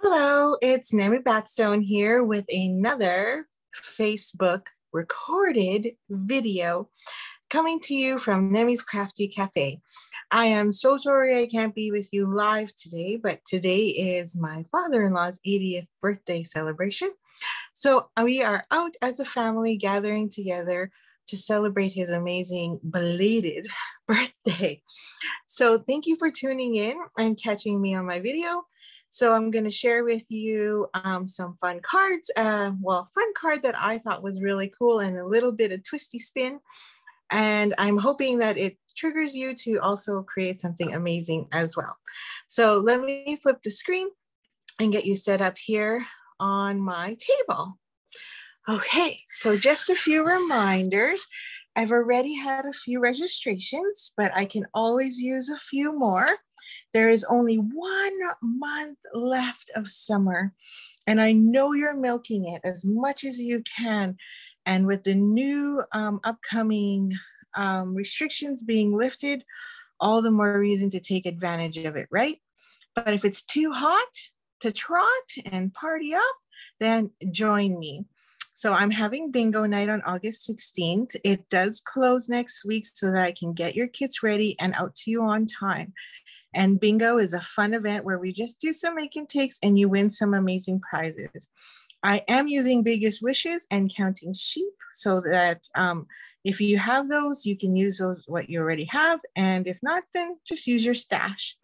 Hello, it's Nemi Batstone here with another Facebook recorded video coming to you from Nemi's Crafty Cafe. I am so sorry I can't be with you live today, but today is my father-in-law's 80th birthday celebration. So we are out as a family gathering together to celebrate his amazing belated birthday. So thank you for tuning in and catching me on my video. So I'm going to share with you some fun cards. Fun card that I thought was really cool and a little bit of twisty spin. And I'm hoping that it triggers you to also create something amazing as well. So let me flip the screen and get you set up here on my table. Okay, so just a few reminders. I've already had a few registrations, but I can always use a few more. There is only 1 month left of summer, and I know you're milking it as much as you can. And with the new upcoming restrictions being lifted, all the more reason to take advantage of it, right? But if it's too hot to trot and party up, then join me. So I'm having bingo night on August 16th. It does close next week so that I can get your kits ready and out to you on time. And bingo is a fun event where we just do some make and takes and you win some amazing prizes. I am using Biggest Wishes and Counting Sheep so that if you have those, you can use those what you already have. And if not, then just use your stash.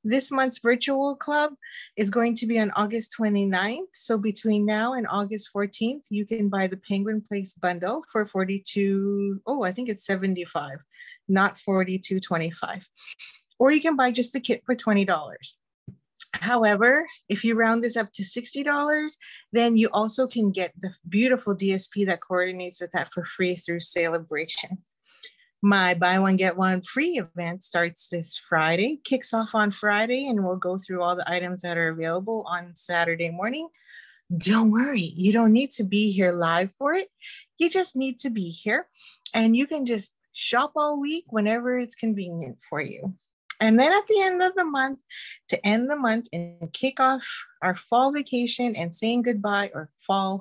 This month's virtual club is going to be on August 29th. So between now and August 14th, you can buy the Penguin Place bundle for I think it's 75, not 42.25. Or you can buy just the kit for $20. However, if you round this up to $60, then you also can get the beautiful DSP that coordinates with that for free through Celebration. My buy one, get one free event starts this Friday, kicks off on Friday, and we'll go through all the items that are available on Saturday morning. Don't worry, you don't need to be here live for it. You just need to be here, and you can just shop all week whenever it's convenient for you. And then at the end of the month, to end the month and kick off our fall vacation and saying goodbye, or fall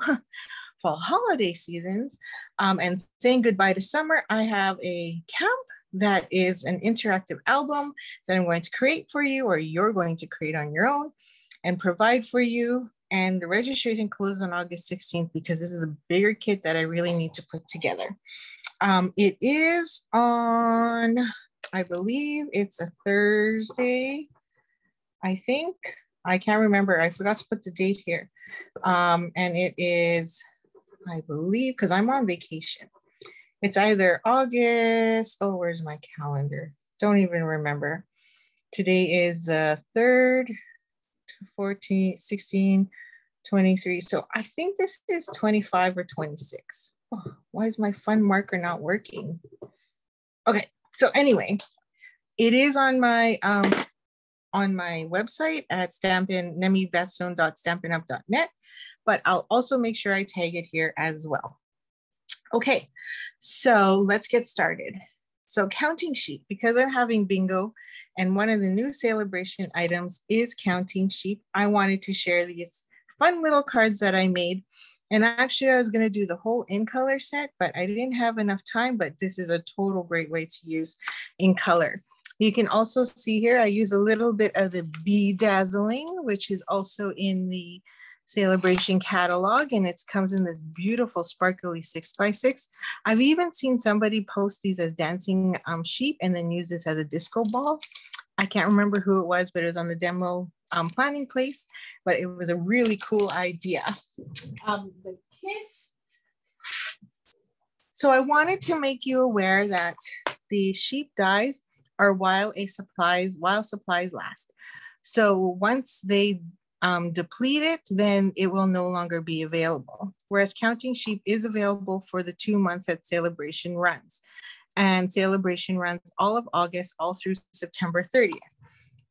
holiday seasons, and saying goodbye to summer, I have a camp that is an interactive album that I'm going to create for you, or you're going to create on your own and provide for you. And the registration closes on August 16th because this is a bigger kit that I really need to put together. It is on, I believe it's a Thursday, I think. I can't remember. I forgot to put the date here. And it is, I believe, because I'm on vacation. It's either August, where's my calendar? Don't even remember. Today is the 3rd, 14, 16, 23. So I think this is 25 or 26. Oh, why is my fun marker not working? Okay, so anyway, it is on my website at nemibatstone.stampinup.net, but I'll also make sure I tag it here as well. Okay, so let's get started. So Counting Sheep, because I'm having bingo and one of the new celebration items is Counting Sheep, I wanted to share these fun little cards that I made. And actually I was gonna do the whole in color set, but I didn't have enough time, but this is a total great way to use in color. You can also see here, I use a little bit of the Bedazzling, which is also in the Celebration catalog, and it comes in this beautiful sparkly 6x6. I've even seen somebody post these as dancing sheep and then use this as a disco ball. I can't remember who it was, but it was on the demo planning place, but it was a really cool idea. The kit. So I wanted to make you aware that the sheep dies are while supplies last. So once they deplete it, then it will no longer be available. Whereas Counting Sheep is available for the 2 months that Celebration runs. And Celebration runs all of August, all through September 30th.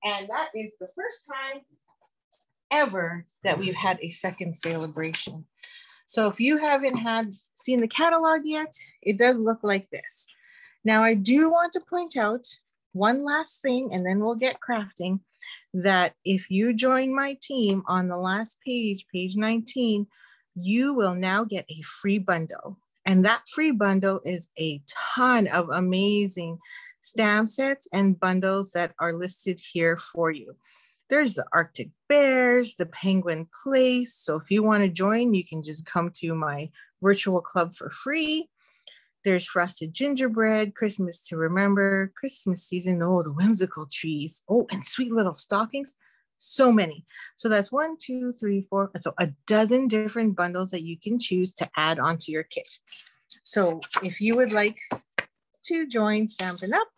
And that is the first time ever that we've had a second Celebration. So if you haven't seen the catalog yet, it does look like this. Now I do want to point out one last thing, and then we'll get crafting, that if you join my team on the last page, page 19, you will now get a free bundle. And that free bundle is a ton of amazing stamp sets and bundles that are listed here for you. There's the Arctic Bears, the Penguin Place. So if you want to join, you can just come to my virtual club for free. There's Frosted Gingerbread, Christmas to Remember, Christmas season, oh, the whimsical trees, oh, and sweet little stockings. So many. So that's 1, 2, 3, 4. So a dozen different bundles that you can choose to add onto your kit. So if you would like to join Stampin' Up!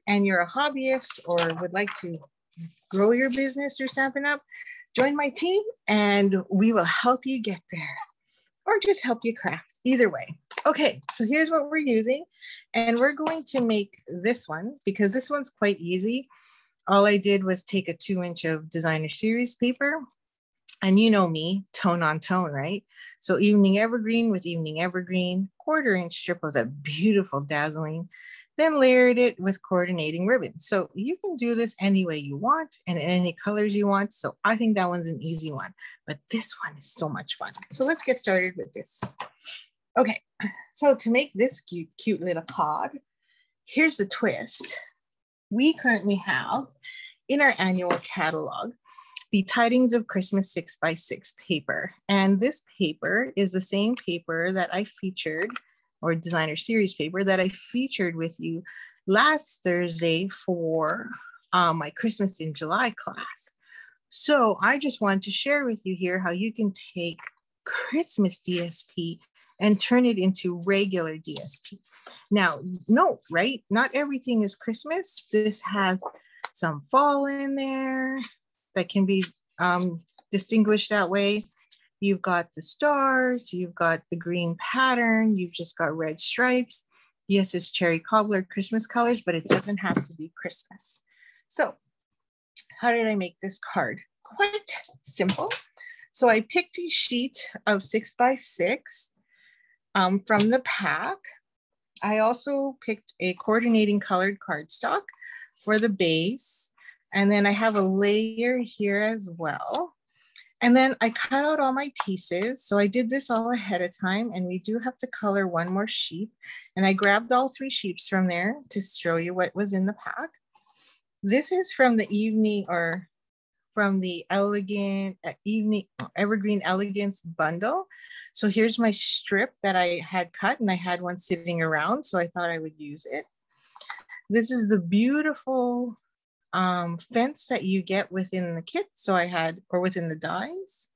And you're a hobbyist or would like to grow your business through Stampin' Up!, join my team and we will help you get there, or just help you craft, either way. Okay, so here's what we're using. And we're going to make this one because this one's quite easy. All I did was take a 2-inch of designer series paper, and you know me, tone on tone, right? So evening evergreen with evening evergreen, 1/4-inch strip of that beautiful dazzling, then layered it with coordinating ribbon. So you can do this any way you want and in any colors you want. So I think that one's an easy one, but this one is so much fun. So let's get started with this. Okay, so to make this cute little card, here's the twist. We currently have in our annual catalog the Tidings of Christmas 6x6 paper. And this paper is the same paper that I featured, or designer series paper that I featured with you last Thursday for my Christmas in July class. So I just want to share with you here how you can take Christmas DSP and turn it into regular DSP. Now, note, right? Not everything is Christmas. This has some fall in there that can be distinguished that way. You've got the stars, you've got the green pattern, you've just got red stripes. Yes, it's cherry cobbler Christmas colors, but it doesn't have to be Christmas. So how did I make this card? Quite simple. So I picked a sheet of 6x6 from the pack. I also picked a coordinating colored cardstock for the base. And then I have a layer here as well. And then I cut out all my pieces. So I did this all ahead of time, and we do have to color one more sheep. And I grabbed all 3 sheeps from there to show you what was in the pack. This is from the evening, or from the elegant evening evergreen elegance bundle. So here's my strip that I had cut, and I had one sitting around, so I thought I would use it. This is the beautiful fence that you get within the kit. So I had, or within the dies.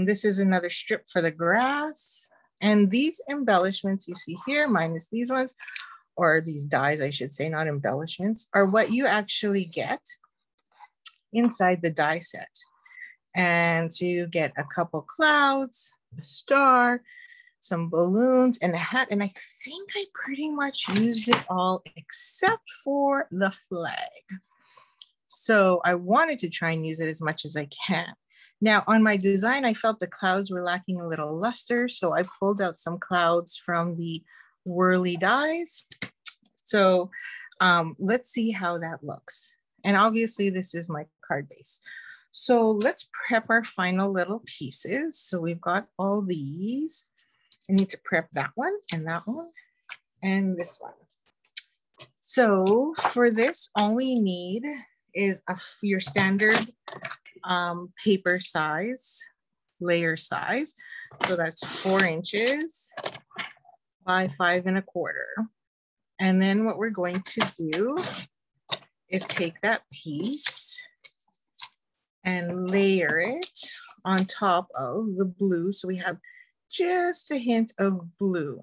This is another strip for the grass. And these embellishments you see here, minus these ones, or these dies, I should say, not embellishments, are what you actually get inside the die set. And so you get a couple clouds, a star, some balloons, and a hat. And I think I pretty much used it all except for the flag. So I wanted to try and use it as much as I can. Now on my design, I felt the clouds were lacking a little luster. So I pulled out some clouds from the Whirly dies. So let's see how that looks. And obviously this is my card base. So let's prep our final little pieces. So we've got all these. I need to prep that one and this one. So for this, all we need is your standard paper size, layer size. So that's 4 inches by 5 1/4. And then what we're going to do is take that piece and layer it on top of the blue. So we have just a hint of blue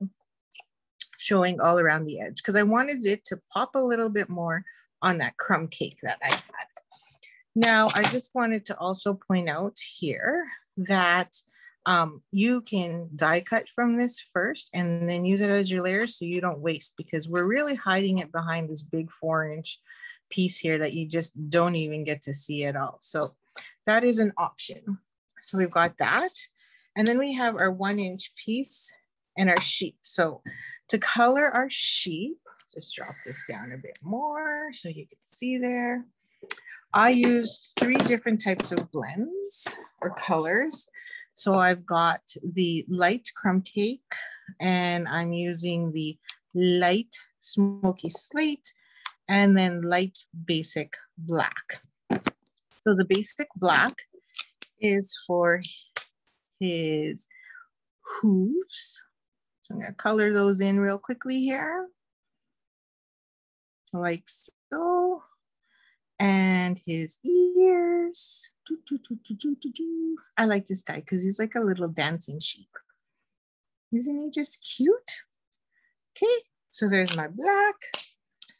showing all around the edge, because I wanted it to pop a little bit more on that crumb cake that I had. Now, I just wanted to also point out here that you can die cut from this first and then use it as your layer so you don't waste, because we're really hiding it behind this big 4-inch piece here that you just don't even get to see at all. So that is an option. So we've got that. And then we have our 1-inch piece and our sheep. So to color our sheep, just drop this down a bit more so you can see there. I used 3 different types of blends or colors. So I've got the light crumb cake, and I'm using the light smoky slate, and then light basic black. So the basic black is for his hooves. So I'm going to color those in real quickly here, like so. And his ears. I like this guy because he's like a little dancing sheep. Isn't he just cute? Okay, so there's my black.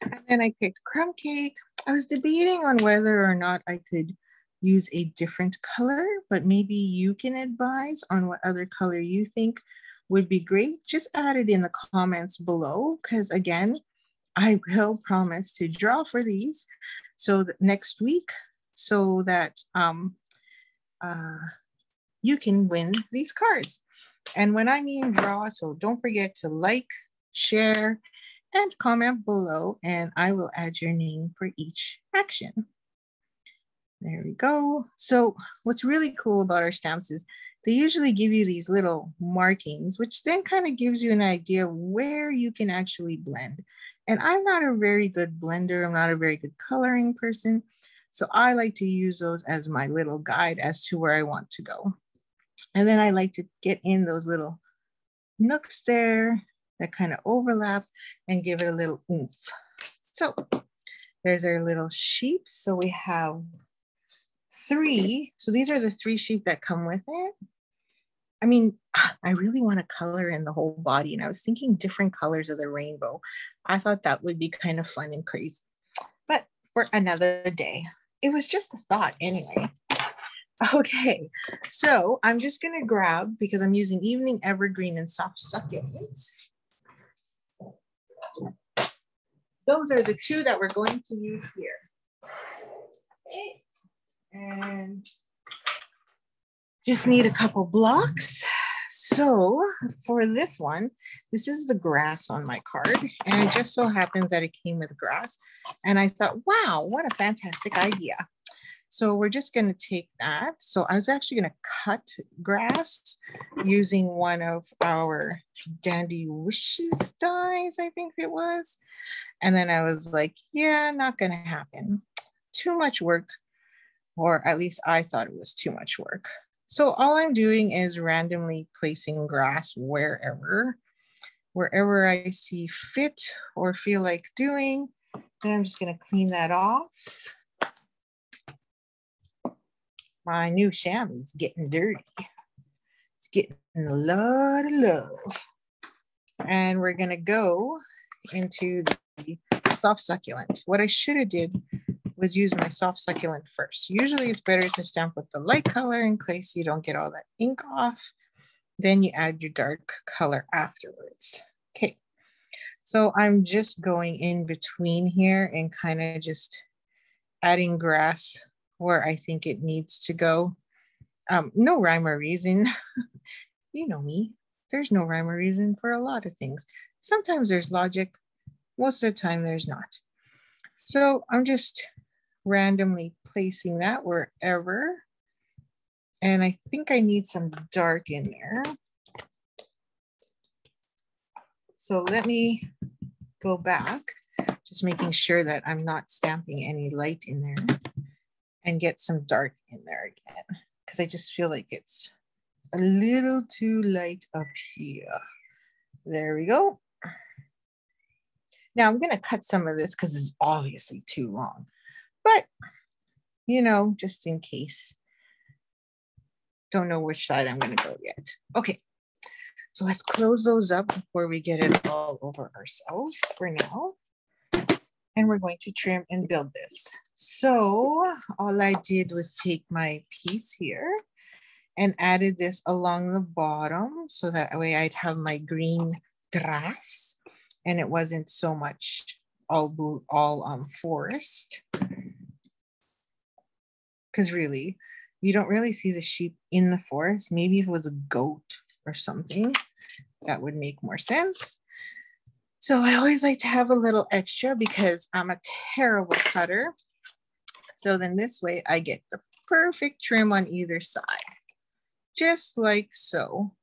And then I picked crumb cake. I was debating on whether or not I could use a different color, but maybe you can advise on what other color you think would be great. Just add it in the comments below, because again, I will promise to draw for these so that next week, so that you can win these cards. And when I mean draw, so don't forget to like, share, and comment below, and I will add your name for each action. There we go. So what's really cool about our stamps is they usually give you these little markings, which then kind of gives you an idea where you can actually blend. And I'm not a very good blender. I'm not a very good coloring person. So I like to use those as my little guide as to where I want to go. And then I like to get in those little nooks there that kind of overlap and give it a little oomph. So there's our little sheep. So we have 3. So these are the 3 sheep that come with it. I mean, I really want to color in the whole body, and I was thinking different colors of the rainbow. I thought that would be kind of fun and crazy, but for another day. It was just a thought anyway. Okay, so I'm just going to grab, because I'm using Evening Evergreen and Soft Succulents. Those are the 2 that we're going to use here. Okay. And just need a couple blocks. So for this one, this is the grass on my card. And it just so happens that it came with grass. And I thought, wow, what a fantastic idea. So we're just going to take that. So I was actually going to cut grass using one of our Dandy Wishes dies, I think it was. And then I was like, yeah, not going to happen. Too much work. Or at least I thought it was too much work. So all I'm doing is randomly placing grass wherever I see fit or feel like doing. Then I'm just going to clean that off. My new chamois is getting dirty. It's getting a lot of love. And we're going to go into the soft succulent. What I should have did was use my soft succulent first. Usually it's better to stamp with the light color in case you don't get all that ink off. Then you add your dark color afterwards. Okay, so I'm just going in between here and kind of just adding grass where I think it needs to go. No rhyme or reason. You know me. There's no rhyme or reason for a lot of things. Sometimes there's logic. Most of the time there's not. So I'm just randomly placing that wherever. And I think I need some dark in there. So let me go back, just making sure that I'm not stamping any light in there, and get some dark in there again, because I just feel like it's a little too light up here. There we go. Now I'm going to cut some of this because it's obviously too long. But, you know, just in case. Don't know which side I'm going to go yet. Okay, so let's close those up before we get it all over ourselves for now. And we're going to trim and build this. So all I did was take my piece here and added this along the bottom, so that way I'd have my green grass and it wasn't so much all forest. Because really, you don't really see the sheep in the forest. Maybe if it was a goat or something, that would make more sense. So I always like to have a little extra because I'm a terrible cutter. So then this way I get the perfect trim on either side, just like so.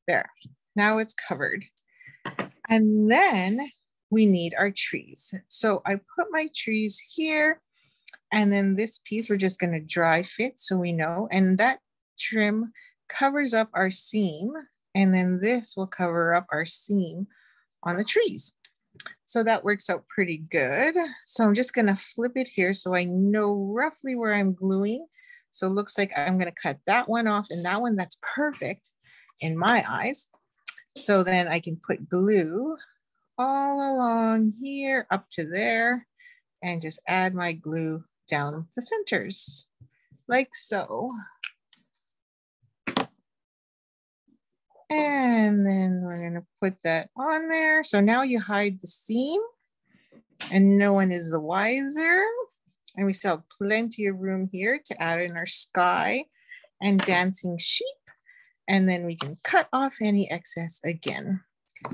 There, now it's covered. And then we need our trees. So I put my trees here, and then this piece we're just gonna dry fit so we know, and that trim covers up our seam, and then this will cover up our seam on the trees. So that works out pretty good. So I'm just gonna flip it here so I know roughly where I'm gluing. So it looks like I'm gonna cut that one off and that one, that's perfect in my eyes. So then I can put glue all along here up to there and just add my glue down the centers like so. And then we're gonna put that on there. So now you hide the seam and no one is the wiser. And we still have plenty of room here to add in our sky and dancing sheep. And then we can cut off any excess again.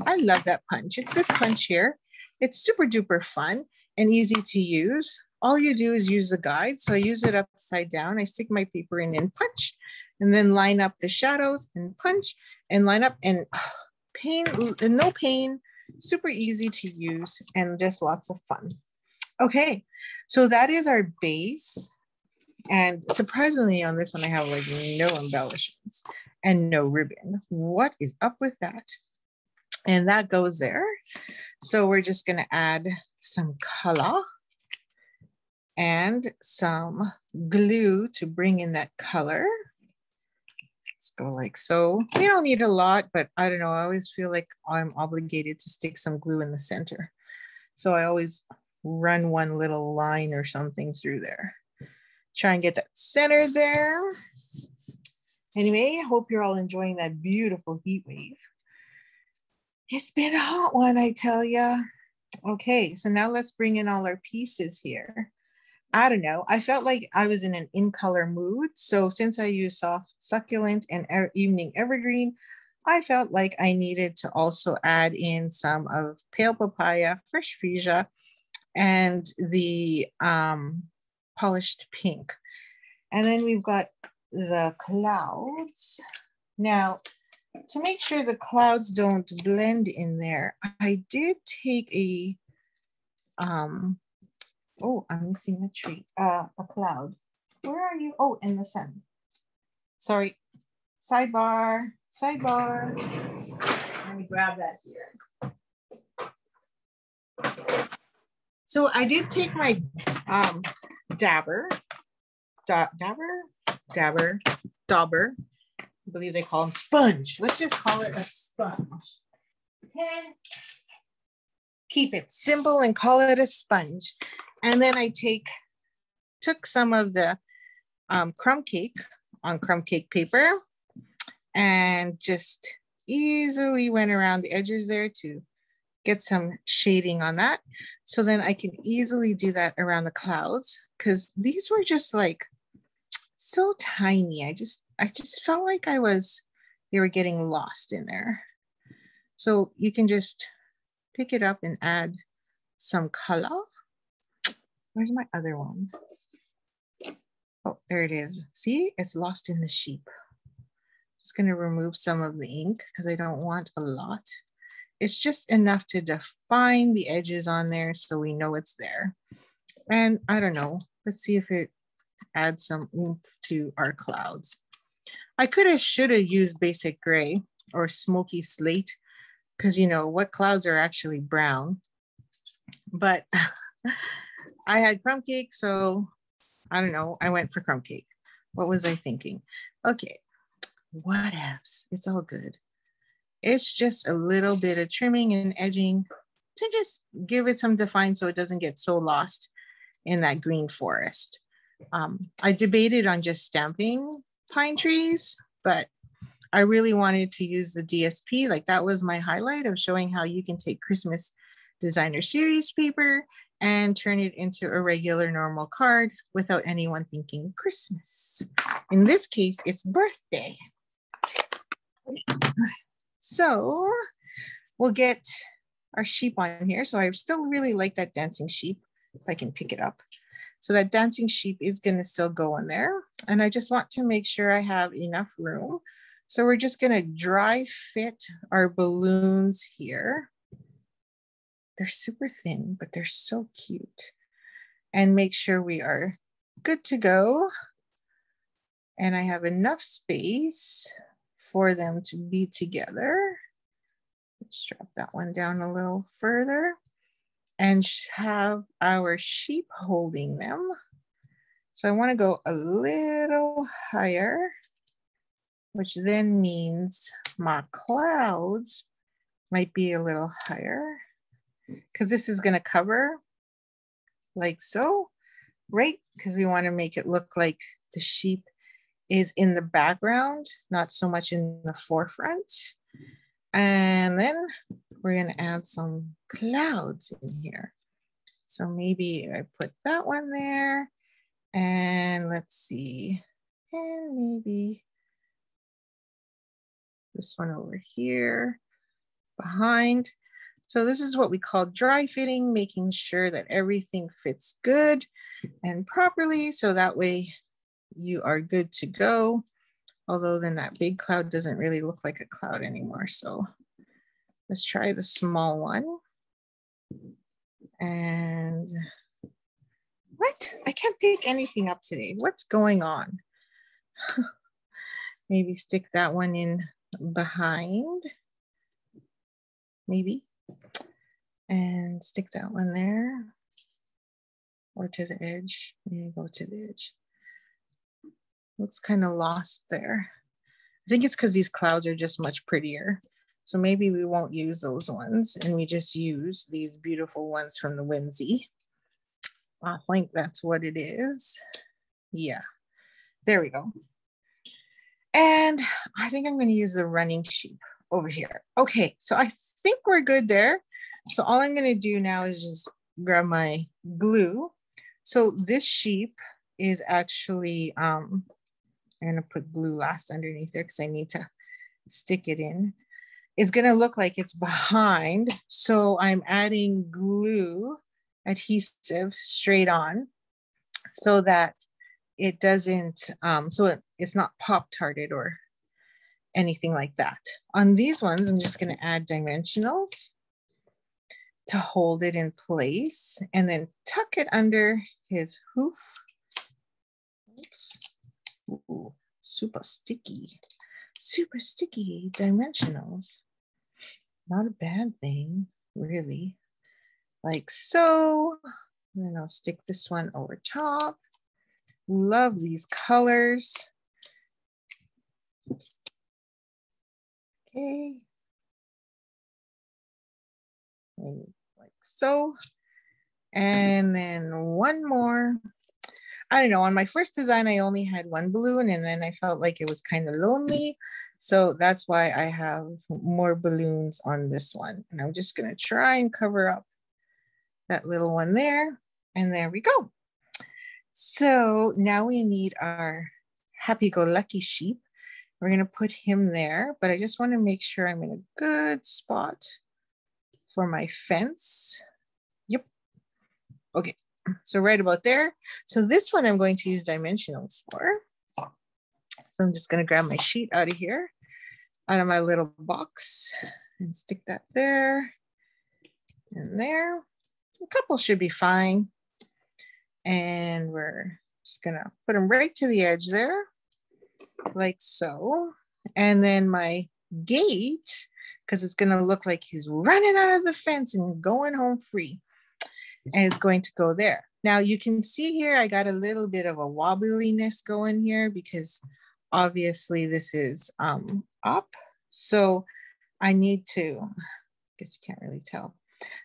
I love that punch. It's this punch here. It's super duper fun and easy to use. All you do is use the guide. So I use it upside down. I stick my paper in and punch, and then line up the shadows and punch and line up, and no pain, super easy to use and just lots of fun. Okay, so that is our base. And surprisingly on this one, I have like no embellishments and no ribbon. What is up with that? And that goes there. So we're just gonna add some color and some glue to bring in that color. Let's go like so. You don't need a lot, but I don't know, I always feel like I'm obligated to stick some glue in the center. So I always run one little line or something through there. Try and get that center there. Anyway, I hope you're all enjoying that beautiful heat wave. It's been a hot one, I tell ya. Okay, so now let's bring in all our pieces here. I don't know, I felt like I was in an in color mood. So since I use soft succulent and evening evergreen, I felt like I needed to also add in some of pale papaya, fresh freesia, and the polished pink. And then we've got the clouds. Now, to make sure the clouds don't blend in there, I did take a, oh, I'm missing a tree, a cloud. Where are you? Oh, in the sun. Sorry, sidebar. Let me grab that here. So I did take my dauber. I believe they call them sponge. Let's just call it a sponge. Okay. Keep it simple and call it a sponge. And then I took some of the crumb cake on crumb cake paper and just easily went around the edges there to get some shading on that. So then I can easily do that around the clouds, because these were just like so tiny. I just felt like they were getting lost in there. So you can just pick it up and add some color. Where's my other one? Oh, there it is. See, it's lost in the sheep. Just gonna remove some of the ink because I don't want a lot. It's just enough to define the edges on there so we know it's there. And I don't know, let's see if it adds some oomph to our clouds. I should have used basic gray or smoky slate, because you know what clouds are actually brown. But I had crumb cake, so I don't know, I went for crumb cake. What was I thinking? Okay, what else? It's all good. It's just a little bit of trimming and edging to just give it some define so it doesn't get so lost in that green forest. I debated on just stamping pine trees, but I really wanted to use the DSP. Like that was my highlight of showing how you can take Christmas designer series paper and turn it into a regular normal card without anyone thinking Christmas. In this case, it's birthday. So we'll get our sheep on here. So I still really like that dancing sheep, if I can pick it up. So that dancing sheep is going to still go in there. And I just want to make sure I have enough room. So we're just going to dry fit our balloons here. They're super thin, but they're so cute. And make sure we are good to go. And I have enough space for them to be together. Let's drop that one down a little further and have our sheep holding them. So I want to go a little higher, which then means my clouds might be a little higher because this is going to cover like so, right? Because we want to make it look like the sheep is in the background, not so much in the forefront. And then we're going to add some clouds in here. So maybe I put that one there, and let's see, and maybe this one over here behind. So this is what we call dry fitting, making sure that everything fits good and properly, so that way you are good to go. Although then that big cloud doesn't really look like a cloud anymore. So let's try the small one. And what? I can't pick anything up today. What's going on? Maybe stick that one in behind. Maybe. And stick that one there. Or to the edge. Maybe go to the edge. Looks kind of lost there. I think it's because these clouds are just much prettier. So maybe we won't use those ones and we just use these beautiful ones from the Whimsy. I think that's what it is. Yeah, there we go. And I think I'm going to use the running sheep over here. Okay, so I think we're good there. So all I'm going to do now is just grab my glue. So this sheep is actually, I'm going to put glue last underneath there because I need to stick it in. It's going to look like it's behind. So I'm adding glue adhesive straight on so that it doesn't, it's not pop-tarted or anything like that. On these ones, I'm just going to add dimensionals to hold it in place and then tuck it under his hoof. Oops. Ooh, super sticky dimensionals. Not a bad thing, really. Like so. And then I'll stick this one over top. Love these colors. Okay. Like so. And then one more. I don't know, on my first design, I only had one balloon and then I felt like it was kind of lonely. So that's why I have more balloons on this one. And I'm just gonna try and cover up that little one there. And there we go. So now we need our happy-go-lucky sheep. We're gonna put him there, but I just wanna make sure I'm in a good spot for my fence. Yep, okay. So right about there. So this one I'm going to use dimensionals for. So I'm just going to grab my sheet out of here, out of my little box, and stick that there and there. A couple should be fine. And we're just going to put them right to the edge there, like so. And then my gate, because it's going to look like he's running out of the fence and going home free, and it's going to go there. Now you can see here, I got a little bit of a wobbliness going here because obviously this is up. So I need to, I guess you can't really tell.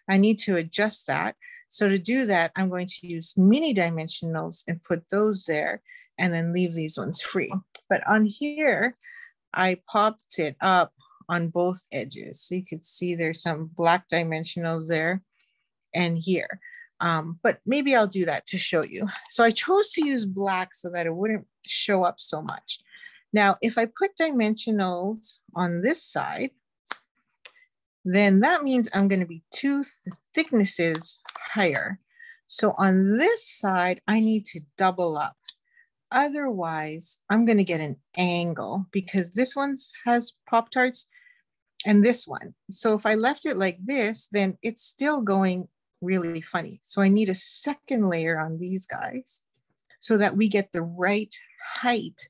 I need to adjust that. So to do that, I'm going to use mini dimensionals and put those there and then leave these ones free. But on here, I popped it up on both edges. So you could see there's some black dimensionals there and here. But maybe I'll do that to show you. So I chose to use black so that it wouldn't show up so much. Now, if I put dimensionals on this side, then that means I'm going to be two thicknesses higher. So on this side, I need to double up. Otherwise, I'm going to get an angle because this one has Pop-Tarts and this one. So if I left it like this, then it's still going really funny. So I need a second layer on these guys so that we get the right height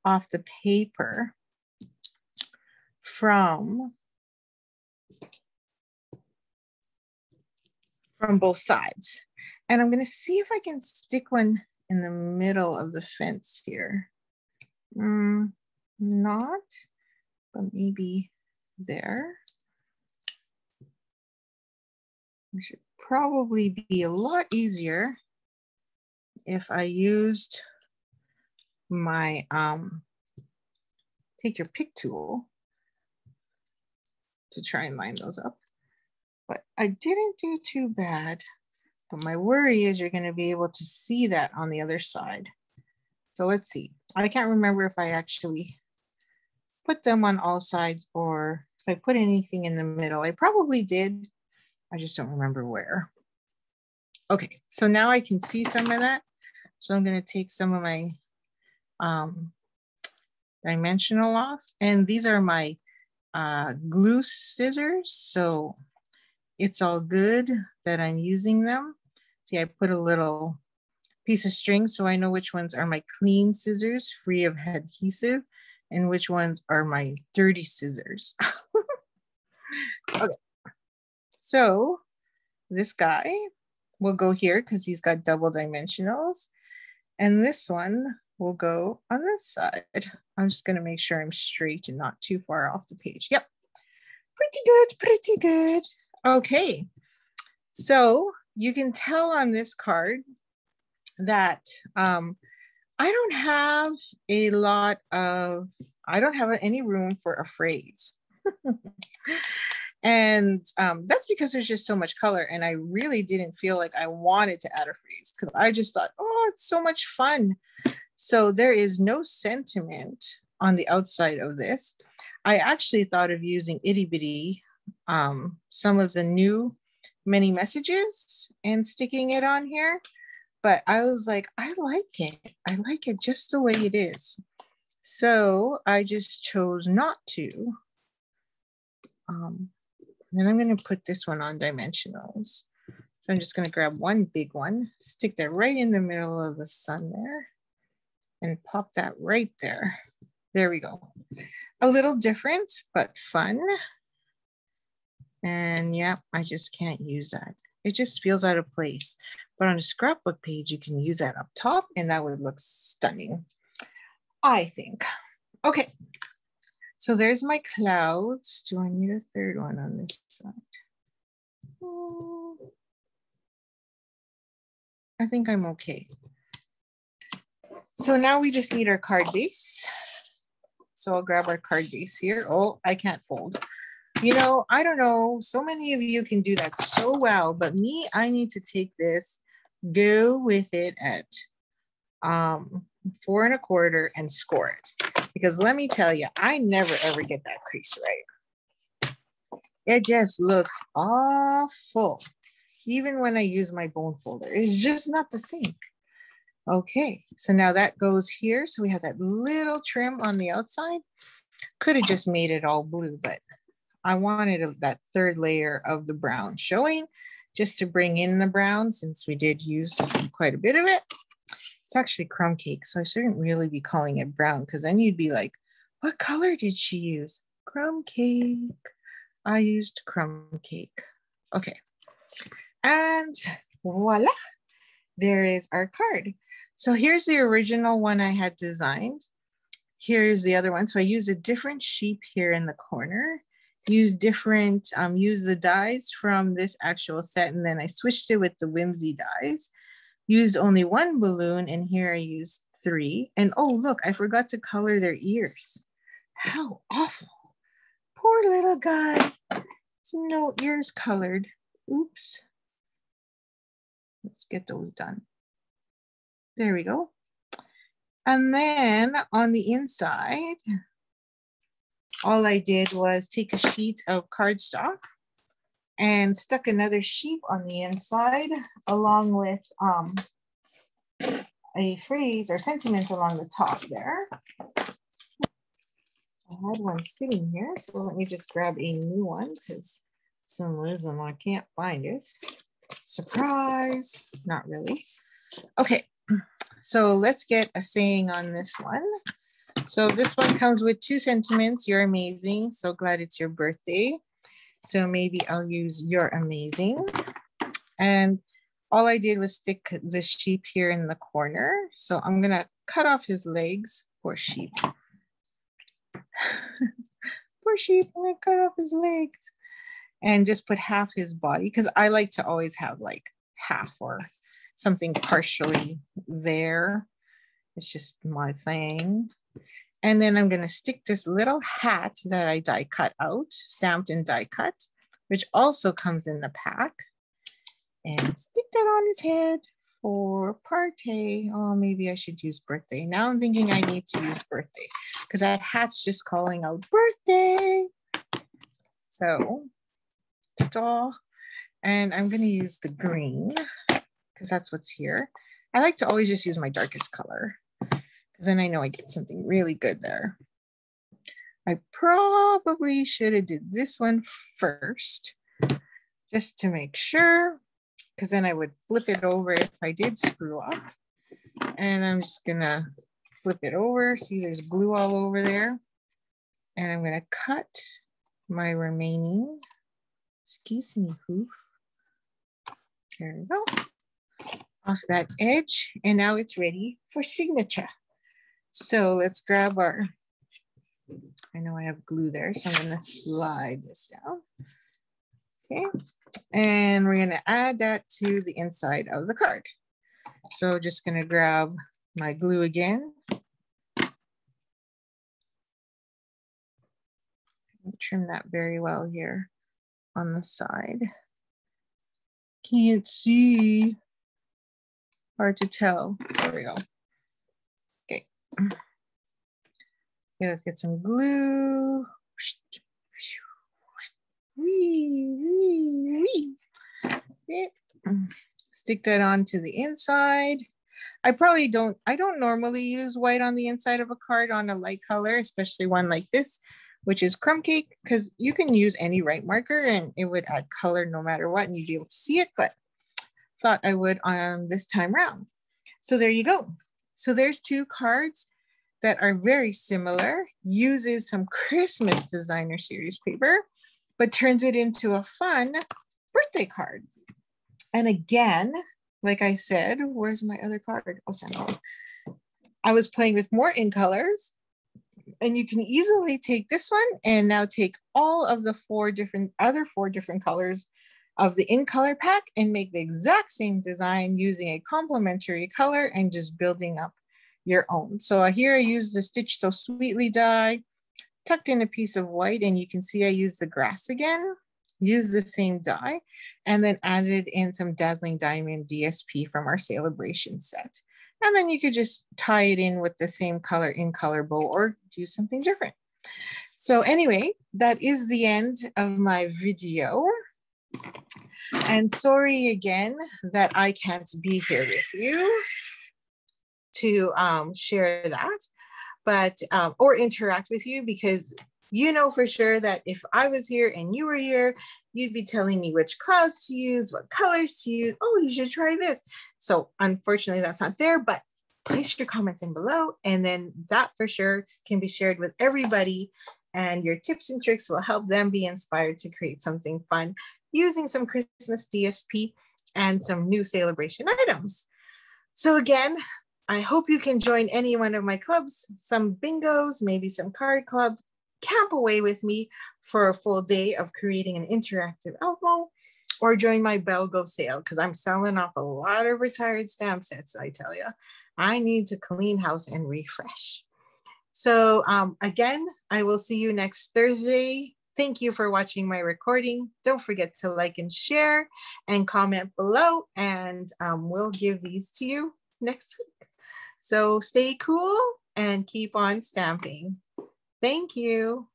off the paper from both sides. And I'm going to see if I can stick one in the middle of the fence here. Not, but maybe there. It should probably be a lot easier if I used my take your pick tool to try and line those up. But I didn't do too bad. But my worry is you're going to be able to see that on the other side. So let's see. I can't remember if I actually put them on all sides or if I put anything in the middle. I probably did. I just don't remember where. Okay, so now I can see some of that. So I'm going to take some of my dimensional off. And these are my glue scissors. So it's all good that I'm using them. See, I put a little piece of string so I know which ones are my clean scissors, free of adhesive, and which ones are my dirty scissors. Okay, so this guy will go here because he's got double dimensionals. And this one will go on this side. I'm just going to make sure I'm straight and not too far off the page. Yep, pretty good, pretty good. Okay, so you can tell on this card that I don't have any room for a phrase. And that's because there's just so much color, and I really didn't feel like I wanted to add a phrase because I just thought, oh, it's so much fun. So there is no sentiment on the outside of this. I actually thought of using itty bitty, some of the new many messages and sticking it on here, but I was like, I like it just the way it is. So I just chose not to. Then I'm going to put this one on dimensionals. So I'm just going to grab one big one, stick that right in the middle of the sun there, and pop that right there. There we go. A little different, but fun. And yeah, I just can't use that. It just feels out of place. But on a scrapbook page, you can use that up top and that would look stunning, I think. Okay, so there's my clouds. Do I need a third one on this side? I think I'm okay. So now we just need our card base. So I'll grab our card base here. Oh, I can't fold. You know, I don't know. So many of you can do that so well, but me, I need to take this, go with it at 4 1/4 and score it. Because let me tell you, I never ever get that crease right. It just looks awful. Even when I use my bone folder, it's just not the same. Okay, so now that goes here. So we have that little trim on the outside. Could have just made it all blue, but I wanted that third layer of the brown showing just to bring in the brown since we did use quite a bit of it. It's actually crumb cake, so I shouldn't really be calling it brown because then you'd be like, what color did she use? Crumb cake. I used crumb cake. Okay, and voila, there is our card. So here's the original one I had designed. Here's the other one. So I used a different sheep here in the corner. Use different, use the dies from this actual set, and then I switched it with the Whimsy dies. Used only one balloon, and here I used 3. And oh, look, I forgot to color their ears. How awful. Poor little guy. There's no ears colored. Oops. Let's get those done. There we go. And then on the inside, all I did was take a sheet of cardstock and stuck another sheep on the inside along with a phrase or sentiment along the top there. I had one sitting here, so let me just grab a new one because for some reason I can't find it. Surprise, not really. Okay, so let's get a saying on this one. So this one comes with 2 sentiments. You're amazing. So glad it's your birthday. So maybe I'll use you're amazing. And all I did was stick the sheep here in the corner. So I'm gonna cut off his legs. Poor sheep. Poor sheep, I'm gonna cut off his legs. And just put half his body, because I like to always have like half or something partially there. It's just my thing. And then I'm gonna stick this little hat that I die cut out, stamped and die cut, which also comes in the pack. And stick that on his head for party. Oh, maybe I should use birthday. Now I'm thinking I need to use birthday because that hat's just calling out birthday. So, ta-da. And I'm gonna use the green because that's what's here. I like to always just use my darkest color because then I know I get something really good there. I probably should have did this one first just to make sure, because then I would flip it over if I did screw up. And I'm just gonna flip it over. See, there's glue all over there. And I'm gonna cut my remaining, excuse me, hoof. There we go. Off that edge. And now it's ready for signature. So let's grab our, I know I have glue there, so I'm gonna slide this down. Okay, and we're gonna add that to the inside of the card. So just gonna grab my glue again. Trim that very well here on the side. Can't see, hard to tell. There we go. Okay, let's get some glue. Okay. Stick that onto the inside. I don't normally use white on the inside of a card on a light color, especially one like this, which is crumb cake, because you can use any white marker and it would add color no matter what, and you'd be able to see it, but thought I would on this time round. So there you go. So there's 2 cards that are very similar, uses some Christmas designer series paper, but turns it into a fun birthday card. And again, like I said, where's my other card? Oh, Samuel. I was playing with more in colors, and you can easily take this one and now take all of the 4 different colors of the in color pack and make the exact same design using a complementary color and just building up your own. So here I use the Stitch So Sweetly die, tucked in a piece of white, and you can see I use the grass again, use the same die, and then added in some Dazzling Diamond DSP from our Celebration set. And then you could just tie it in with the same color in color bow or do something different. So anyway, that is the end of my video. And sorry again that I can't be here with you to share that, but or interact with you, because you know for sure that if I was here and you were here, you'd be telling me which clouds to use, what colors to use. Oh, you should try this. So unfortunately that's not there, but place your comments in below, and then that for sure can be shared with everybody, and your tips and tricks will help them be inspired to create something fun using some Christmas DSP and some new celebration items. So again, I hope you can join any one of my clubs, some bingos, maybe some card club, camp away with me for a full day of creating an interactive album, or join my BellGo sale, because I'm selling off a lot of retired stamp sets, I tell you. I need to clean house and refresh. So again, I will see you next Thursday. Thank you for watching my recording. Don't forget to like and share and comment below, and we'll give these to you next week. So stay cool and keep on stamping. Thank you.